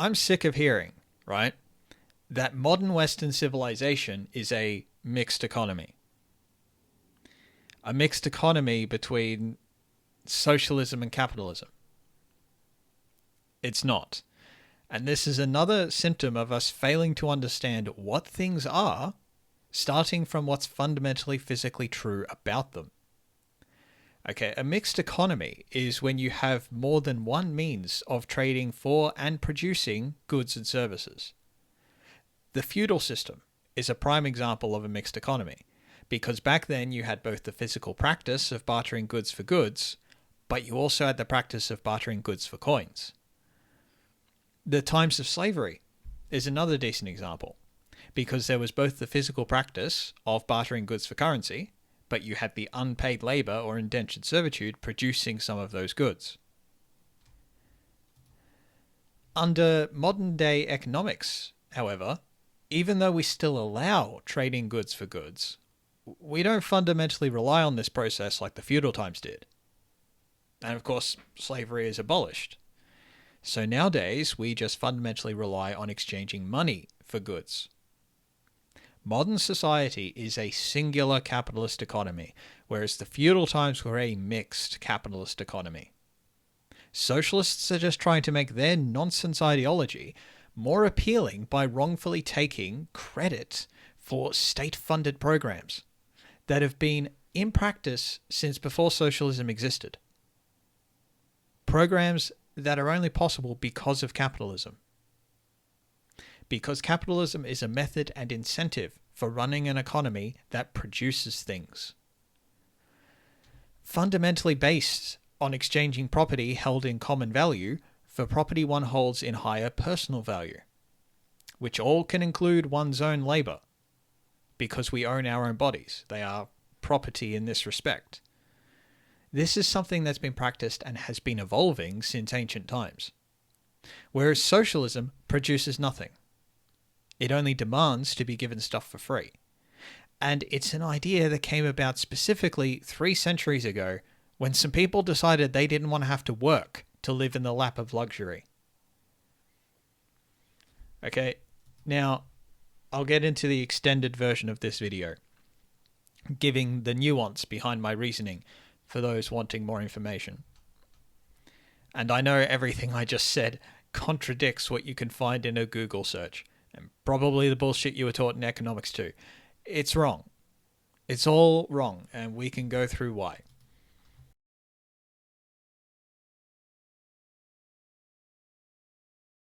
I'm sick of hearing, right, that modern Western civilization is a mixed economy. A mixed economy between socialism and capitalism. It's not. And this is another symptom of us failing to understand what things are, starting from what's fundamentally physically true about them. Okay, a mixed economy is when you have more than one means of trading for and producing goods and services. The feudal system is a prime example of a mixed economy, because back then you had both the physical practice of bartering goods for goods, but you also had the practice of bartering goods for coins. The times of slavery is another decent example, because there was both the physical practice of bartering goods for currency, but you had the unpaid labor or indentured servitude producing some of those goods. Under modern day economics, however, even though we still allow trading goods for goods, we don't fundamentally rely on this process like the feudal times did. And of course, slavery is abolished. So nowadays, we just fundamentally rely on exchanging money for goods. Modern society is a singular capitalist economy, whereas the feudal times were a mixed capitalist economy. Socialists are just trying to make their nonsense ideology more appealing by wrongfully taking credit for state-funded programs that have been in practice since before socialism existed. Programs that are only possible because of capitalism. Because capitalism is a method and incentive for running an economy that produces things. Fundamentally based on exchanging property held in common value for property one holds in higher personal value, which all can include one's own labor, because we own our own bodies. They are property in this respect. This is something that's been practiced and has been evolving since ancient times. Whereas socialism produces nothing. It only demands to be given stuff for free. And it's an idea that came about specifically 3 centuries ago when some people decided they didn't want to have to work to live in the lap of luxury. Okay, now I'll get into the extended version of this video, giving the nuance behind my reasoning for those wanting more information. And I know everything I just said contradicts what you can find in a Google search, and probably the bullshit you were taught in economics too. It's wrong. It's all wrong, and we can go through why.